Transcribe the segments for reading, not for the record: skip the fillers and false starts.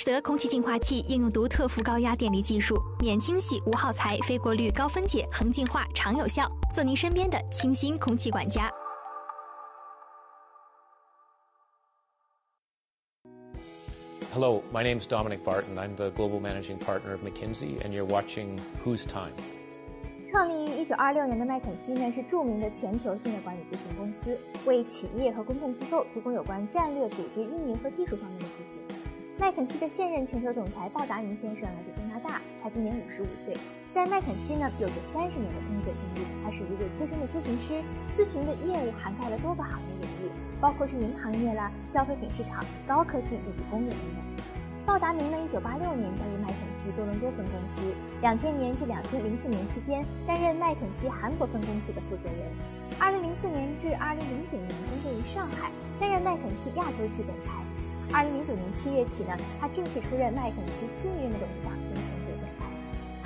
士得空气净化器应用独特负高压电力技术，免清洗、无耗材、非过滤、高分解、恒净化，常有效，做您身边的清新空气管家。Hello, my name is Dominic Barton. I'm the Global Managing Partner of McKinsey, and you're watching Whose Time? 创立于1926年的麦肯锡呢，是著名的全球性的管理咨询公司，为企业和公共机构提供有关战略、组织、运营和技术方面的咨询。麦肯锡的现任全球总裁鲍达明先生来自加拿大，他今年55岁，在麦肯锡呢有着30年的工作经历。他是一位资深的咨询师，咨询的业务涵盖了多个行业领域，包括是银行业啦、消费品市场、高科技以及工业等等。鲍达明呢，1986年加入麦肯锡多伦多分公司，2000年至2004年期间担任麦肯锡韩国分公司的负责人，2004年至2009年工作于上海，担任麦肯锡亚洲区总裁。2009年7月起呢，他正式出任麦肯锡新一任的董事长兼全球总裁。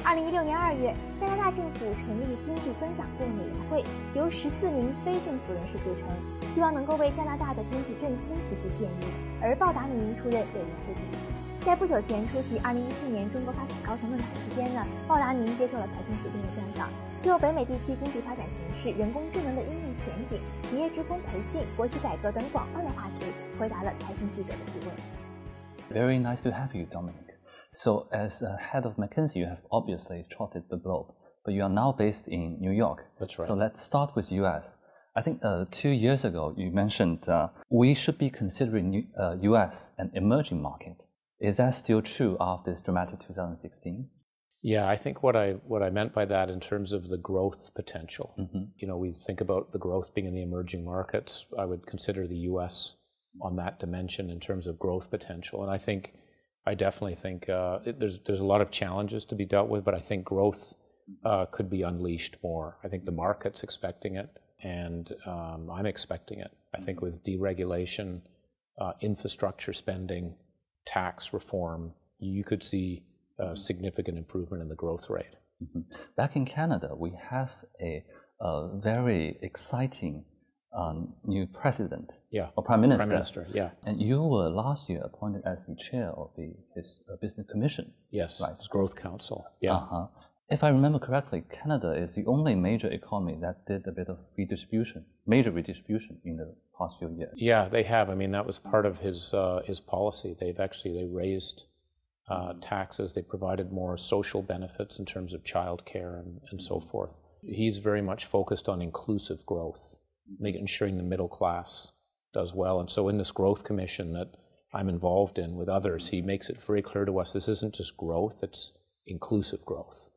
2016年2月，加拿大政府成立经济增长顾问委员会，由14名非政府人士组成，希望能够为加拿大的经济振兴提出建议，而鲍达明出任委员会主席。在不久前出席2017年中国发展高层论坛期间呢，鲍达明接受了财新时间的专访，就北美地区经济发展形势、人工智能的应用前景、企业职工培训、国企改革等广泛的话题，回答了财新记者的提问。Very nice to have you, Dominic. So, as head of McKinsey, you have obviously trotted the globe, but you are now based in New York. That's right. So let's start with US. I think 2 years ago you mentioned we should be considering US an emerging market. Is that still true after this dramatic 2016? Yeah, I think what I meant by that in terms of the growth potential, we think about the growth being in the emerging markets. I would consider the U.S. on that dimension in terms of growth potential. And I definitely think there's a lot of challenges to be dealt with, but I think growth could be unleashed more. I think the market's expecting it, and I'm expecting it. I think with deregulation, infrastructure spending, tax reform, you could see a significant improvement in the growth rate. Back in Canada, we have a very exciting new president, or prime minister. Prime Minister, yeah. And you were last year appointed as the chair of his business commission. Yes, right. His growth council. Yeah. If I remember correctly, Canada is the only major economy that did a bit of major redistribution in the past few years. Yeah, they have. I mean, that was part of his policy. They raised taxes. They provided more social benefits in terms of childcare and so forth. He's very much focused on inclusive growth, ensuring the middle class does well. And so in this growth commission that I'm involved in with others, he makes it very clear to us this isn't just growth, it's inclusive growth.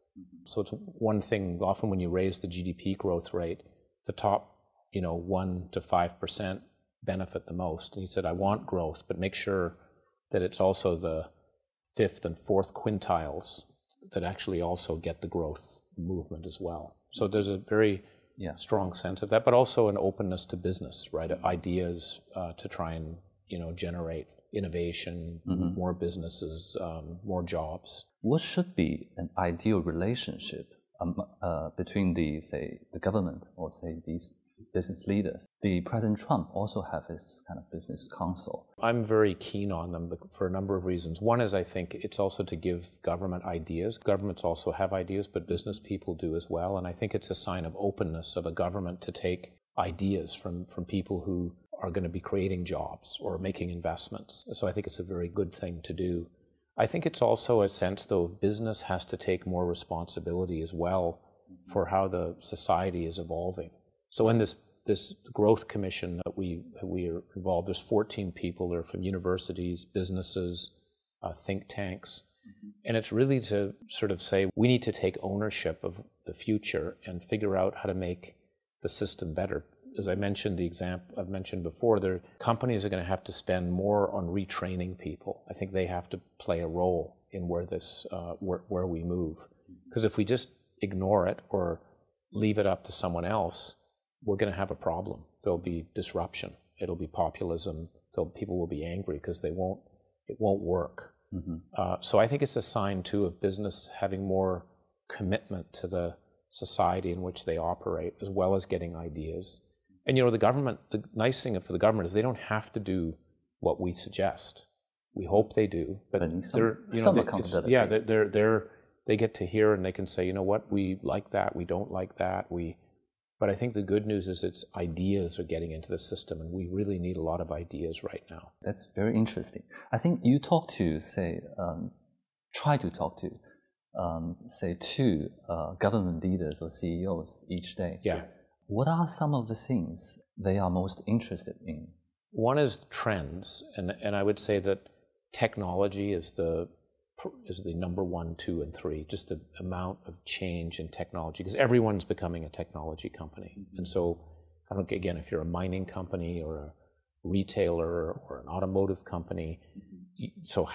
So it's one thing, often when you raise the GDP growth rate, the top 1 to 5% benefit the most. And he said, I want growth, but make sure that it's also the fifth and fourth quintiles that actually also get the growth movement as well. So there's a very strong sense of that, but also an openness to business, right? Ideas to try and generate innovation, more businesses, more jobs. What should be an ideal relationship between the government or these business leaders? The President Trump also have his kind of business council. I'm very keen on them for a number of reasons. One is I think it's also to give government ideas. Governments also have ideas, but business people do as well. And I think it's a sign of openness of a government to take ideas from people who are going to be creating jobs or making investments. So I think it's a very good thing to do. I think it's also a sense, though, business has to take more responsibility as well for how the society is evolving. So in this growth commission that we are involved, there's 14 people that are from universities, businesses, think tanks. And it's really to sort of say we need to take ownership of the future and figure out how to make the system better. As I mentioned, the example I've mentioned before, companies are going to have to spend more on retraining people. I think they have to play a role in where we move. Because if we just ignore it or leave it up to someone else, we're going to have a problem. There'll be disruption. It'll be populism. People will be angry because it won't work. So I think it's a sign too of business having more commitment to the society in which they operate, as well as getting ideas. And the government, the nice thing for the government is they don't have to do what we suggest. We hope they do, but some accountability. They get to hear and they can say, you know what, we like that, we don't like that, But I think the good news is it's ideas are getting into the system, and we really need a lot of ideas right now. That's very interesting. I think you talk to, say, try to talk to, say, two government leaders or CEOs each day. Yeah. What are some of the things they are most interested in? One is trends, and I would say that technology is the number 1, 2, and 3, just the amount of change in technology, because everyone's becoming a technology company. Mm-hmm. And so, again, if you're a mining company or a retailer or an automotive company, so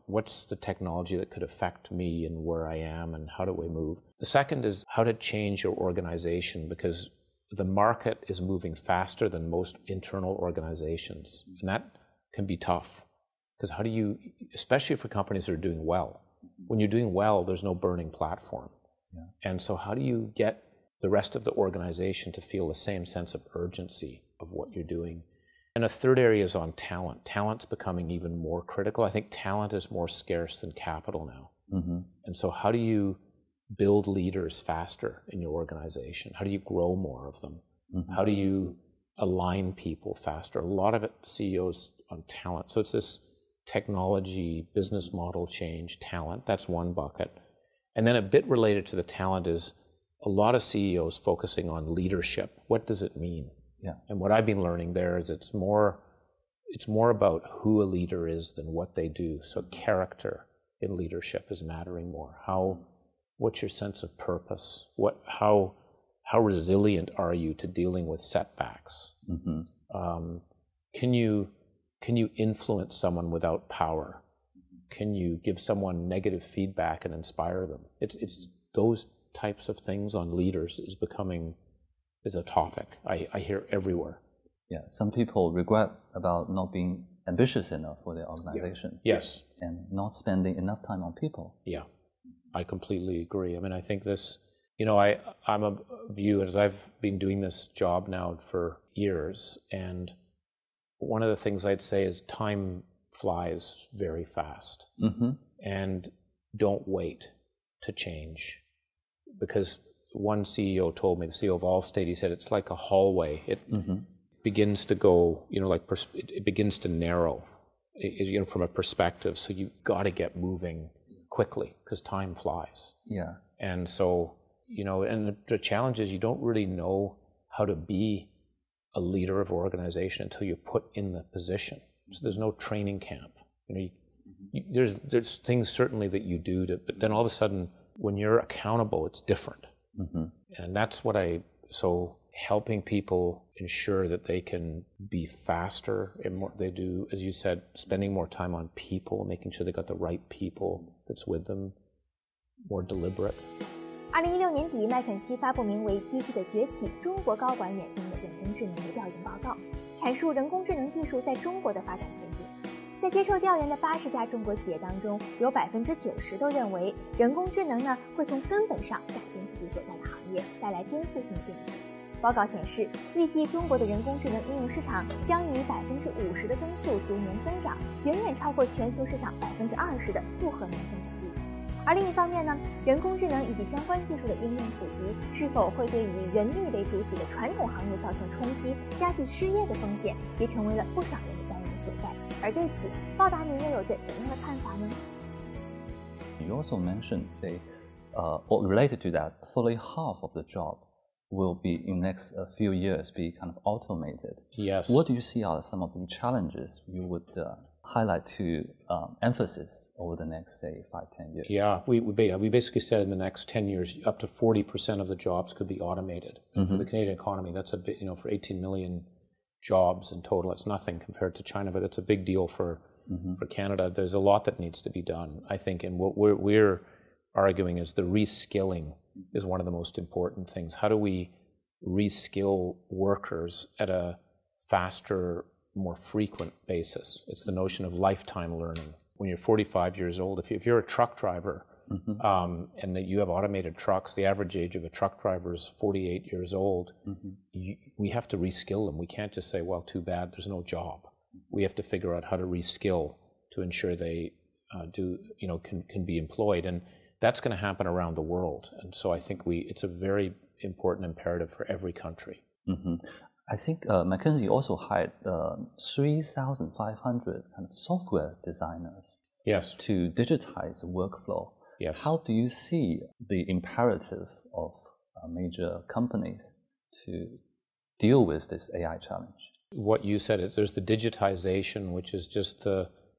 what's the technology that could affect me and where I am and how do we move? The second is how to change your organization, because the market is moving faster than most internal organizations, and that can be tough. Because how do you, especially for companies that are doing well, when you're doing well, there's no burning platform. Yeah. And so how do you get the rest of the organization to feel the same sense of urgency of what you're doing? And a third area is on talent. Talent's becoming even more critical. I think talent is more scarce than capital now. Mm-hmm. And so how do you build leaders faster in your organization? How do you grow more of them? Mm-hmm. How do you align people faster? A lot of it, CEOs on talent. So it's this technology, business model change, talent. That's one bucket. And then a bit related to the talent is a lot of CEOs focusing on leadership. What does it mean? Yeah. And what I've been learning there is it's more about who a leader is than what they do. So character in leadership is mattering more. What's your sense of purpose? How resilient are you to dealing with setbacks? Mm-hmm. Can you influence someone without power? Can you give someone negative feedback and inspire them? It's those types of things on leaders is a topic I hear everywhere. Yeah, some people regret about not being ambitious enough for their organization. Yeah. Yes. And not spending enough time on people. Yeah, I completely agree. I mean, I think this, I'm a view, as I've been doing this job now for years, and one of the things I'd say is time flies very fast. Mm-hmm. And don't wait to change. Because one CEO told me, the CEO of Allstate, he said, it's like a hallway. It begins to go, it begins to narrow, from a perspective. So you've got to get moving quickly because time flies. Yeah. And so, and the challenge is you don't really know how to be a leader of an organization until you're put in the position. So there's no training camp. There's things certainly that you do, but then all of a sudden, when you're accountable, it's different. Mm-hmm. And that's so helping people ensure that they can be faster in what they do, as you said, spending more time on people, making sure they got the right people that's with them, more deliberate. 2016年底，麦肯锡发布名为《机器的崛起：中国高管眼中的人工智能》的调研报告，阐述人工智能技术在中国的发展前景。在接受调研的80家中国企业当中，有90%都认为人工智能会从根本上改变自己所在的行业，带来颠覆性变革。报告显示，预计中国的人工智能应用市场将以50%的增速逐年增长，远远超过全球市场20%的复合年增长率。而另一方面人工智能以及相关技术的应用普及，是否会对以人力为主体的传统行业造成冲击，加剧失业的风险，也成为了不少人的担忧所在。而对此，鲍达尼又有着怎样的看法呢？ You also mentioned, say, or related to that, fully half of the job will be in the next few years be kind of automated. Yes. What do you see are some of the challenges you would highlight to emphasis over the next, say, 5-10 years? Yeah, we basically said in the next 10 years, up to 40% of the jobs could be automated. Mm-hmm. For the Canadian economy, that's a bit, for 18 million jobs in total, it's nothing compared to China, but it's a big deal for Canada. There's a lot that needs to be done, I think, and what we're arguing is the reskilling is one of the most important things. How do we reskill workers at a faster, more frequent basis? It's the notion of lifetime learning. When you're 45 years old, if you're a truck driver and that you have automated trucks, the average age of a truck driver is 48 years old, we have to reskill them. We can't just say, well, too bad, there's no job. We have to figure out how to reskill to ensure they can be employed. And that's going to happen around the world. And so I think it's a very important imperative for every country. Mm-hmm. I think McKinsey also hired 3,500 kind of software designers Yes. to digitize the workflow. Yes. How do you see the imperative of major companies to deal with this AI challenge? What you said, there's the digitization, which is just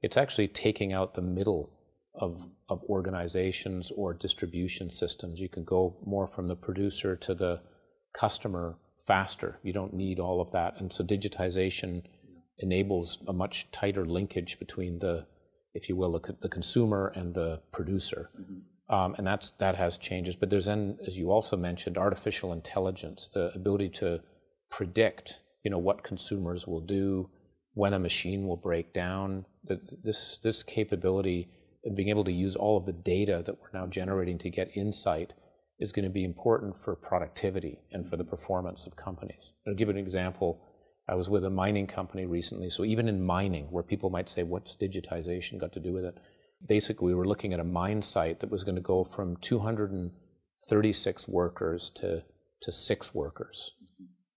it's actually taking out the middle of organizations or distribution systems. You can go more from the producer to the customer faster. You don't need all of that. And so digitization enables a much tighter linkage between the consumer and the producer. Mm-hmm. And that has changes. But there's then, as you also mentioned, artificial intelligence, the ability to predict, what consumers will do, when a machine will break down. This capability and being able to use all of the data that we're now generating to get insight is going to be important for productivity and for the performance of companies. I'll give an example. I was with a mining company recently. So even in mining, where people might say, what's digitization got to do with it? Basically, we were looking at a mine site that was going to go from 236 workers to 6 workers,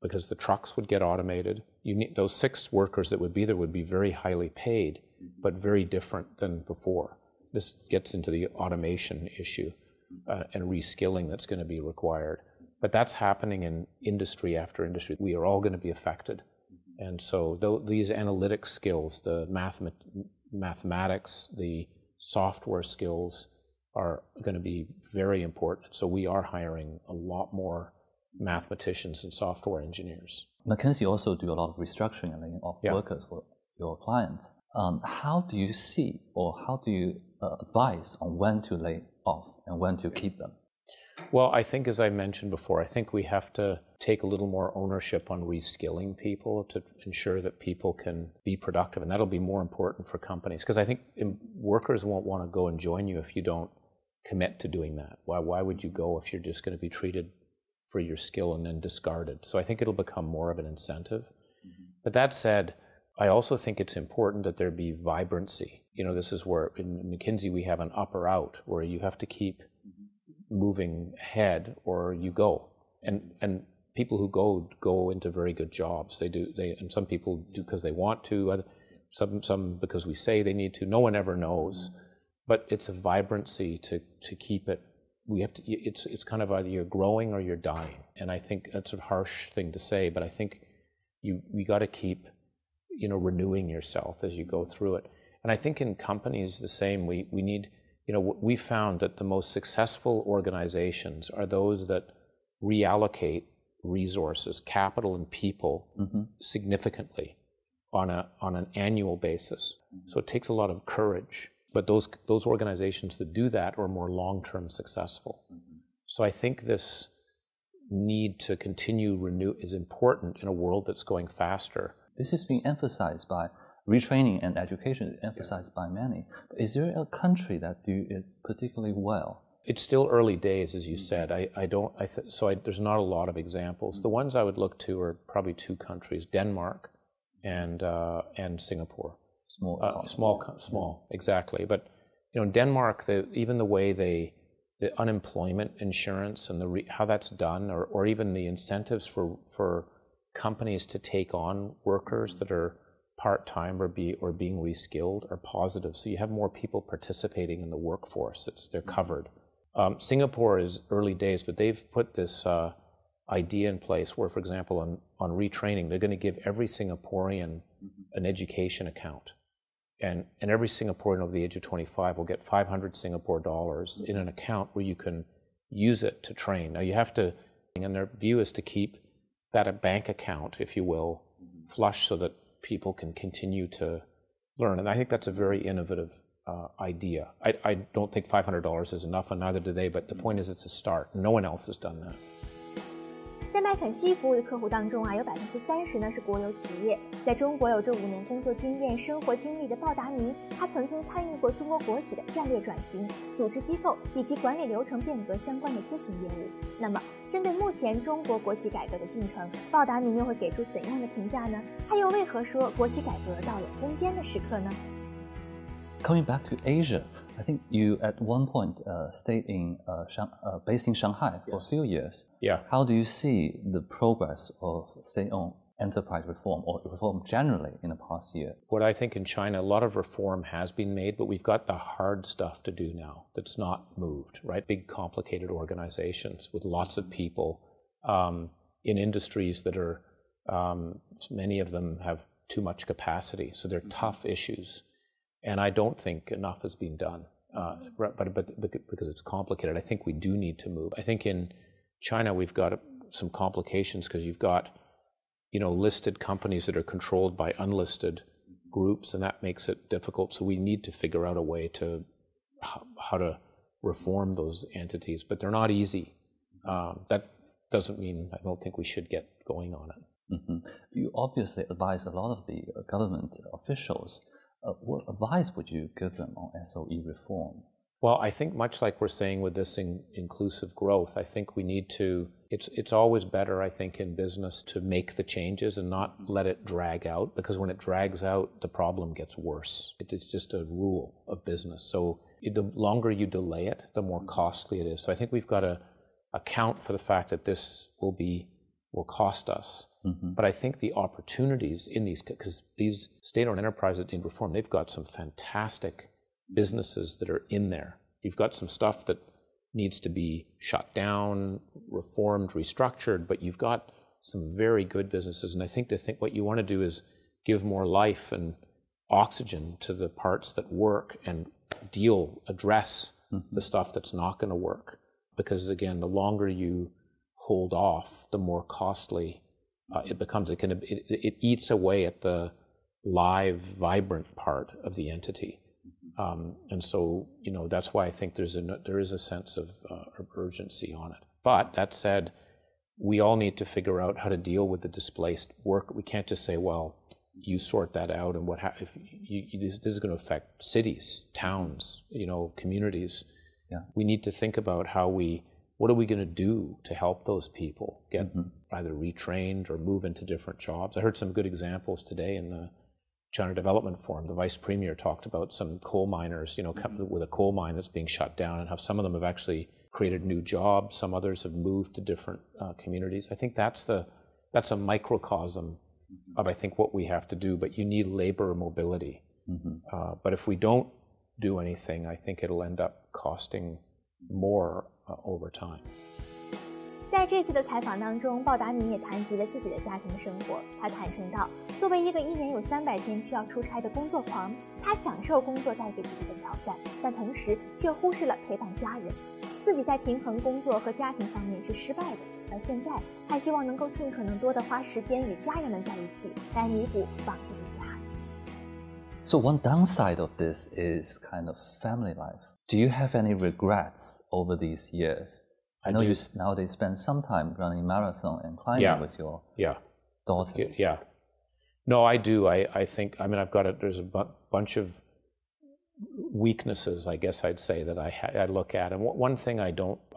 because the trucks would get automated. Those 6 workers that would be there would be very highly paid, but very different than before. This gets into the automation issue and reskilling that's going to be required. But that's happening in industry after industry. We are all going to be affected. And so these analytic skills, the mathematics, the software skills are going to be very important. So we are hiring a lot more mathematicians and software engineers. McKinsey also do a lot of restructuring and laying off workers for your clients. How do you see, or how do you advise on when to lay off and when to keep them? Well, I think, as I mentioned before, I think we have to take a little more ownership on reskilling people to ensure that people can be productive. And that'll be more important for companies, because I think workers won't want to go and join you if you don't commit to doing that. Why would you go if you're just going to be treated for your skill and then discarded? So I think it'll become more of an incentive. Mm-hmm. But that said, I also think it's important that there be vibrancy. This is where in McKinsey we have an up or out, where you have to keep moving ahead or you go. And people who go into very good jobs. And some people do because they want to, some because we say they need to. No one ever knows. But it's a vibrancy to keep it. It's kind of either you're growing or you're dying. And I think that's a harsh thing to say, but I think we got to keep renewing yourself as you go through it. And I think in companies the same. We need, we found that the most successful organizations are those that reallocate resources, capital and people, significantly on an annual basis. So it takes a lot of courage. But those organizations that do that are more long-term successful. So I think this need to continue renew is important in a world that's going faster. This is being emphasized by retraining and education, emphasized by many. But is there a country that do it particularly well? It's still early days, as you said. There's not a lot of examples. The ones I would look to are probably 2 countries: Denmark and Singapore. Small, exactly. But in Denmark, even the way the unemployment insurance and how that's done, or even the incentives for companies to take on workers that are part-time or being reskilled are positive. So you have more people participating in the workforce. They're covered. Singapore is early days, but they've put this idea in place where, for example, on retraining, they're going to give every Singaporean an education account. And every Singaporean over the age of 25 will get 500 Singapore dollars in an account where you can use it to train. Now you have to, and their view is to keep that a bank account, if you will, flush so that people can continue to learn. And I think that's a very innovative idea. I don't think $500 is enough, and neither do they, but the point is it's a start. No one else has done that. 在麦肯锡服务的客户当中有30%呢是国有企业。在中国有着5年工作经验、生活经历的鲍达明，他曾经参与过中国国企的战略转型、组织机构以及管理流程变革相关的咨询业务。那么，针对目前中国国企改革的进程，鲍达明又会给出怎样的评价呢？他又为何说国企改革到了攻坚的时刻呢？ Coming back to Asia, I think you at one point stayed based in Shanghai for a few years. Yeah. How do you see the progress of state-owned enterprise reform or reform generally in the past year? What I think in China, a lot of reform has been made, but we've got the hard stuff to do now that's not moved, right? Big, complicated organizations with lots of people in industries that are, many of them have too much capacity, so they're tough issues. And I don't think enough has been done, but because it's complicated. I think we do need to move. I think in China we've got some complications because you've got, listed companies that are controlled by unlisted groups, and that makes it difficult. So we need to figure out a way to how to reform those entities, but they're not easy. That doesn't mean I don't think we should get going on it. Mm-hmm. You obviously advise a lot of the government officials. What advice would you give them on SOE reform? Well, I think much like we're saying with this inclusive growth, I think we need to, it's always better, I think, in business to make the changes and not let it drag out, because when it drags out, the problem gets worse. It's just a rule of business. So the longer you delay it, the more costly it is. So I think we've got to account for the fact that this will cost us. Mm-hmm. But I think the opportunities in these, because these state-owned enterprises that need reform, they've got some fantastic businesses that are in there. You've got some stuff that needs to be shut down, reformed, restructured, but you've got some very good businesses. And I think what you want to do is give more life and oxygen to the parts that work and address the stuff that's not going to work. Because again, the longer you hold off, the more costly it becomes. It eats away at the live, vibrant part of the entity. And so, that's why I think there is a sense of urgency on it. But that said, we all need to figure out how to deal with the displaced work. We can't just say, well, you sort that out, and this is going to affect cities, towns, communities. Yeah. We need to think about what are we going to do to help those people get either retrained or move into different jobs? I heard some good examples today in the China Development Forum. The Vice Premier talked about some coal miners, with a coal mine that's being shut down, and how some of them have actually created new jobs. Some others have moved to different communities. I think that's a microcosm of, I think, what we have to do. But you need labor mobility. But if we don't do anything, I think it'll end up costing more over time. 在这次的采访当中，鲍达明也谈及了自己的家庭生活。他坦诚道，作为一个1年有300天需要出差的工作狂，他享受工作带给自己的挑战，但同时却忽视了陪伴家人。自己在平衡工作和家庭方面是失败的，而现在他希望能够尽可能多的花时间与家人们在一起，来弥补往日的遗憾。So one downside of this is kind of family life. Do you have any regrets over these years? I know you nowadays spend some time running marathon and climbing with your daughter. Yeah. No, I do. I think, I've got there's a bunch of weaknesses, I guess I'd say, that I look at. And one thing I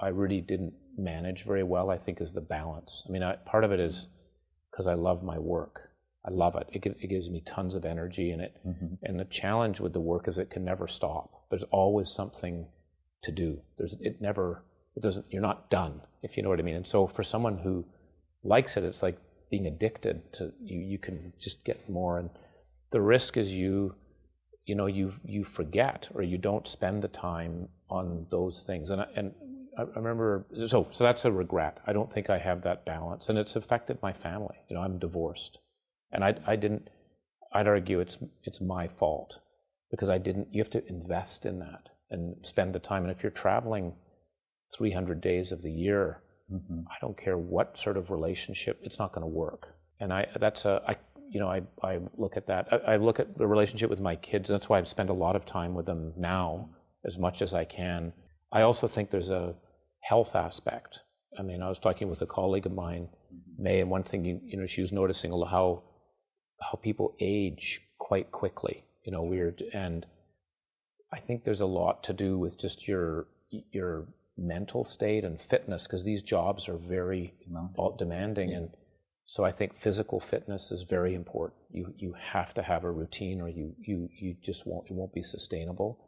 really didn't manage very well, I think, is the balance. Part of it is because I love my work. I love it. It gives me tons of energy in it. And the challenge with the work is it can never stop. There's always something to do. You're not done, if you know what I mean. And so for someone who likes it, it's like being addicted to you can just get more. And the risk is you forget, or you don't spend the time on those things. And I remember, so that's a regret. I don't think I have that balance, and it's affected my family. I'm divorced, and I'd argue it's my fault, because you have to invest in that and spend the time. And if you're traveling 300 days of the year, I don't care what sort of relationship, it's not going to work. And I look at that. I look at the relationship with my kids, and that's why I've spent a lot of time with them now, as much as I can. I also think there's a health aspect. I was talking with a colleague of mine, May, and one thing, she was noticing how people age quite quickly, and I think there's a lot to do with just your mental state and fitness, because these jobs are very demanding. And So I think physical fitness is very important. You have to have a routine, or you just won't be sustainable.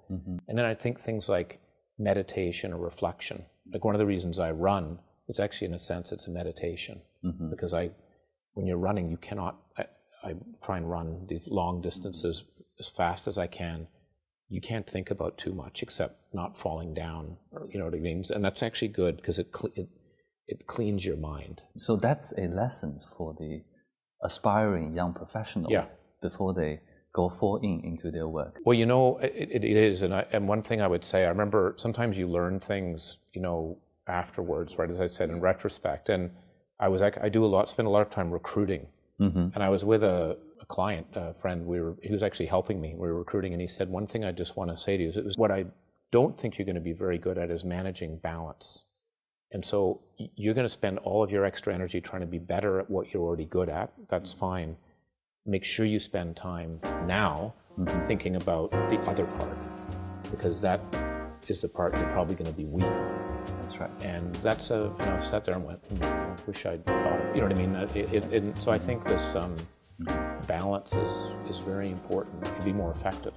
And then I think things like meditation or reflection. Like one of the reasons I run, it's actually in a sense it's a meditation, because when you're running, you cannot. I try and run these long distances as fast as I can. You can't think about too much except not falling down, or, you know what I mean? And that's actually good because it cleans your mind. So that's a lesson for the aspiring young professionals before they go full into their work. Well, you know, it is. And one thing I would say, I remember sometimes you learn things, you know, afterwards, right? As I said, in retrospect. And I spend a lot of time recruiting. And I was with a client, a friend, he was actually helping me. We were recruiting, and he said, one thing I just want to say to you is what I don't think you're going to be very good at is managing balance. And so you're going to spend all of your extra energy trying to be better at what you're already good at. That's fine. Make sure you spend time now thinking about the other part, because that is the part you're probably going to be weak on. That's right. And that's and I sat there and went, I wish I'd thought of it. You know what I mean? So I think this balance is very important to be more effective.